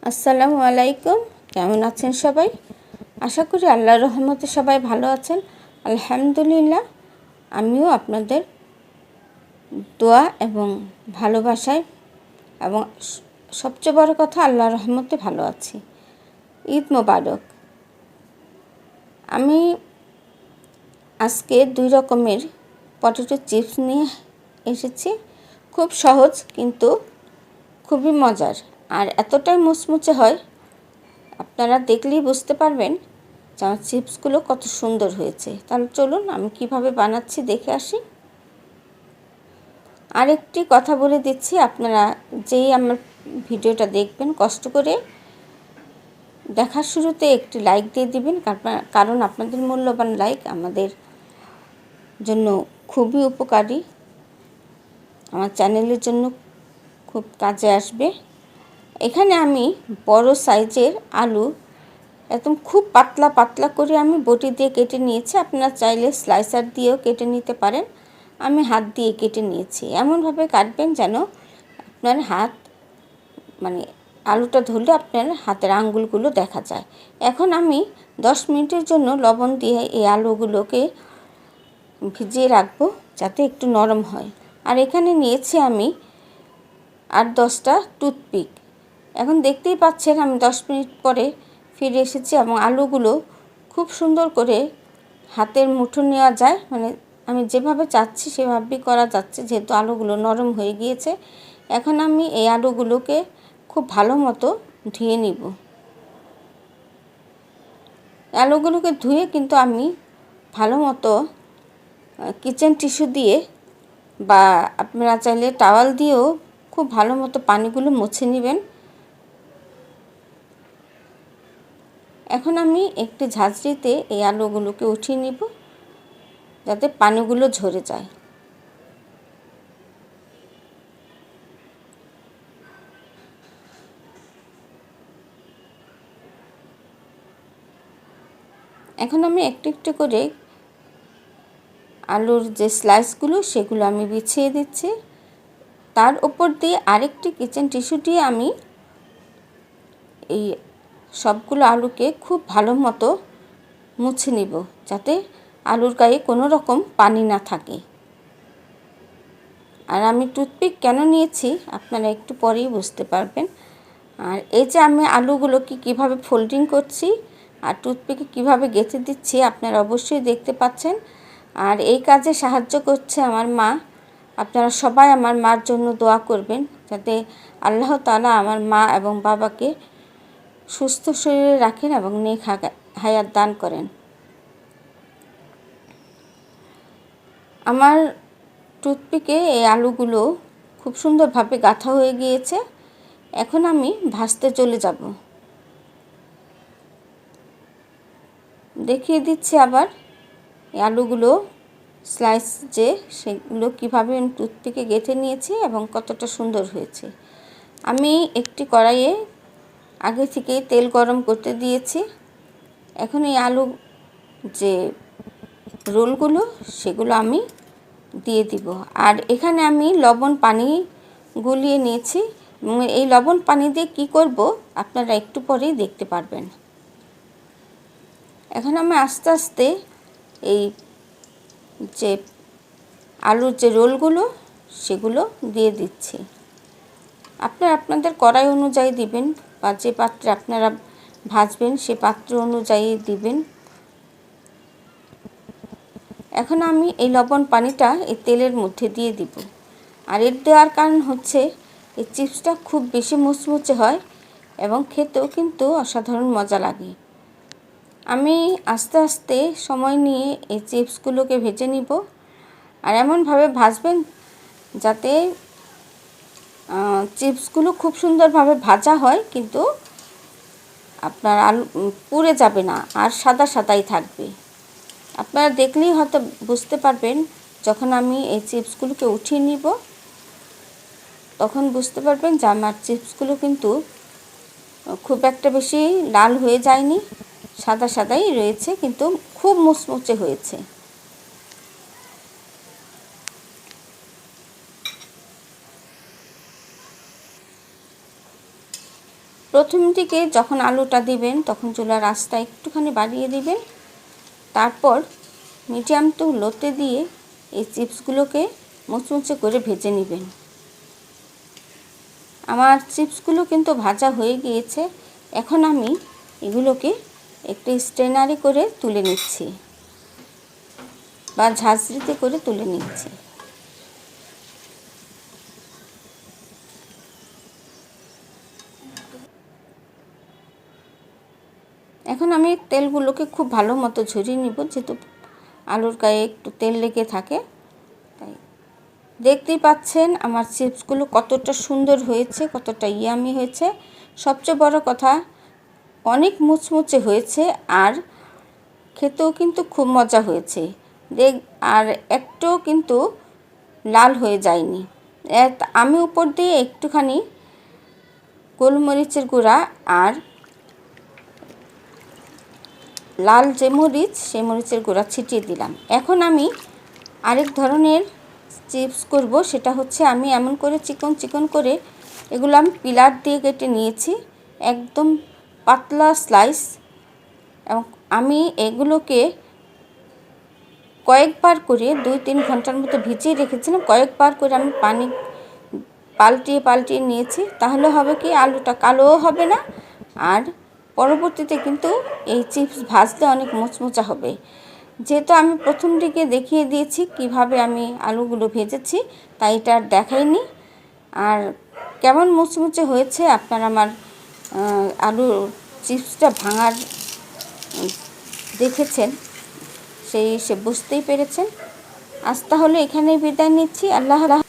আসসালামু আলাইকুম। কেমন আছেন সবাই? আশা করি আল্লাহর রহমতে সবাই ভালো আছেন। আলহামদুলিল্লাহ, আমিও আপনাদের দোয়া এবং ভালোবাসায় এবং সবচেয়ে বড় কথা আল্লাহর রহমতে ভালো আছি। ঈদ মোবারক। আমি আজকে 2 রকমের পটেটো চিপস নিয়ে এসেছি। খুব সহজ কিন্তু খুবই মজার, আর এতটাই মুচমুচে হয় আপনারা দেখলেই বুঝতে পারবেন যে আমার চিপসগুলো কত সুন্দর হয়েছে। তাহলে চলুন আমি কিভাবে বানাচ্ছি দেখে আসি। আরেকটি কথা বলে দিচ্ছি, আপনারা যেই আমার ভিডিওটা দেখবেন কষ্ট করে দেখার শুরুতে একটি লাইক দিয়ে দিবেন, কারণ আপনাদের মূল্যবান লাইক আমাদের জন্য খুবই উপকারী, আমার চ্যানেলের জন্য খুব কাজে আসবে। এখানে আমি বড় সাইজের আলু একদম খুব পাতলা পাতলা করে আমি বটি দিয়ে কেটে নিয়েছি। আপনারা চাইলে স্লাইসার দিয়েও কেটে নিতে পারেন। আমি হাত দিয়ে কেটে নিয়েছি। এমনভাবে কাটবেন যেন আপনার হাত আলুটা ধরলে আপনার হাতের আঙ্গুলগুলো দেখা যায়। এখন আমি 10 মিনিটের জন্য লবণ দিয়ে এই আলুগুলোকে ভিজিয়ে রাখবো যাতে একটু নরম হয়। আর এখানে নিয়েছি আমি 8-10টা টুথপিক। এখন দেখতেই পাচ্ছেন আমি 10 মিনিট পরে ফিরে এসেছি এবং আলুগুলো খুব সুন্দর করে হাতের মুঠো নেওয়া যায়, আমি যেভাবে চাচ্ছি সেভাবেই করা যাচ্ছে, যেহেতু আলুগুলো নরম হয়ে গিয়েছে। এখন আমি এই আলুগুলোকে খুব ভালো মতো ধুয়ে নিব। আলুগুলোকে ধুয়ে কিন্তু আমি ভালো মতো কিচেন টিস্যু দিয়ে বা আপনারা চাইলে টাওয়াল দিয়েও খুব ভালো মতো পানিগুলো মুছে নেবেন। এখন আমি একটি ঝাঁঝরিতে এই আলুগুলোকে উঠিয়ে নিব যাতে পানিগুলো ঝরে যায়। এখন আমি একটু একটু করে আলুর যে স্লাইসগুলো সেগুলো আমি বিছিয়ে দিচ্ছি। তার উপর দিয়ে আরেকটি কিচেন টিস্যু দিয়ে আমি এই সবগুলো আলুকে খুব ভালো মতো মুছে নিব যাতে আলুর গায়ে কোনো রকম পানি না থাকে। আর আমি টুথপিক কেন নিয়েছি আপনারা একটু পরেই বুঝতে পারবেন। আর এই যে আমি আলুগুলোকে কীভাবে ফোল্ডিং করছি আর টুথপিকে কীভাবে গেঁথে দিচ্ছি আপনারা অবশ্যই দেখতে পাচ্ছেন। আর এই কাজে সাহায্য করছে আমার মা। আপনারা সবাই আমার মার জন্য দোয়া করবেন যাতে আল্লাহ তাআলা আমার মা এবং বাবাকে সুস্থ শরীরে রাখেন এবং নেক হায়াত দান করেন। আমার টুথপিকে এই আলুগুলো খুব সুন্দরভাবে গাঁথা হয়ে গিয়েছে। এখন আমি ভাজতে চলে যাব। দেখিয়ে দিচ্ছি আবার এই আলুগুলো স্লাইস যে সেগুলো কীভাবে আমি টুথপিকে গেঁথে নিয়েছি এবং কতটা সুন্দর হয়েছে। আমি একটি কড়াইয়ে আগে থেকেই তেল গরম করতে দিয়েছি। এখন এই আলু যে রোলগুলো সেগুলো আমি দিয়ে দিব। আর এখানে আমি লবণ পানি গুলিয়ে নিয়েছি এবং এই লবণ পানি দিয়ে কী করব আপনারা একটু পরেই দেখতে পারবেন। এখন আমি আস্তে আস্তে এই যে আলুর যে রোলগুলো সেগুলো দিয়ে দিচ্ছি। আপনারা আপনাদের কড়াই অনুযায়ী দিবেন বা যে পাত্রে আপনারা ভাজবেন সে পাত্র অনুযায়ী দিবেন। এখন আমি এই লবণ পানিটা এই তেলের মধ্যে দিয়ে দিব। আর এর দেওয়ার কারণ হচ্ছে এই চিপসটা খুব বেশি মুচমুচে হয় এবং খেতেও কিন্তু অসাধারণ মজা লাগে। আমি আস্তে আস্তে সময় নিয়ে এই চিপসগুলোকে ভেজে নিব। আর এমনভাবে ভাজবেন যাতে চিপসগুলো খুব সুন্দরভাবে ভাজা হয়, কিন্তু আপনার আলু পুড়ে যাবে না আর সাদা সাদাই থাকবে। আপনারা দেখলেই হয়তো বুঝতে পারবেন, যখন আমি এই চিপসগুলোকে উঠিয়ে নিব তখন বুঝতে পারবেন যে আমার চিপসগুলো কিন্তু খুব একটা বেশি লাল হয়ে যায়নি, সাদা সাদাই রয়েছে, কিন্তু খুব মুচমুচে হয়েছে। প্রথম দিকে যখন আলুটা দিবেন তখন চুলার আঁচটা একটুখানি বাড়িয়ে দিবেন, তারপর মিডিয়াম টু লোতে দিয়ে এই চিপসগুলোকে মুচমুচে করে ভেজে নেবেন। আমার চিপসগুলো কিন্তু ভাজা হয়ে গিয়েছে। এখন আমি এগুলোকে একটু স্ট্রেনারে করে তুলে নিচ্ছি বা ঝাঁঝরিতে করে তুলে নিচ্ছি। এখন আমি তেলগুলোকে খুব ভালো মতো ঝরিয়ে নিব, যেহেতু আলুর গায়ে একটু তেল লেগে থাকে। তাই দেখতেই পাচ্ছেন আমার চিপসগুলো কতটা সুন্দর হয়েছে, কতটা ইয়ামি হয়েছে। সবচেয়ে বড় কথা, অনেক মুচমুচে হয়েছে আর খেতেও কিন্তু খুব মজা হয়েছে। আর একটুও কিন্তু লাল হয়ে যায়নি। আমি উপর দিয়ে একটুখানি গোলমরিচের গুঁড়া আর লাল যে মরিচ, সেই মরিচের গুঁড়া ছিটিয়ে দিলাম। এখন আমি আরেক ধরনের চিপস করব, সেটা হচ্ছে আমি এমন করে চিকন চিকন করে এগুলো আমি পিলার দিয়ে কেটে নিয়েছি, একদম পাতলা স্লাইস। এবং আমি এগুলোকে কয়েকবার করে 2-3 ঘন্টার মতো ভিজিয়ে রেখেছিলাম। কয়েকবার করে আমি পানি পাল্টিয়ে নিয়েছি। তাহলে হবে কি, আলুটা কালোও হবে না আর পরবর্তীতে কিন্তু এই চিপস ভাজতে অনেক মুচমুচা হবে। যেহেতু আমি প্রথম দিকে দেখিয়ে দিয়েছি কিভাবে আমি আলুগুলো ভেজেছি, তাই এটা আর দেখাইনি। আর কেমন মুচমুচে হয়েছে আপনারা আমার আলু চিপসটা ভাঙার দেখেছেন, সে বুঝতেই পেরেছেন। আজ তাহলে এখানেই বিদায় নিচ্ছি। আল্লাহ।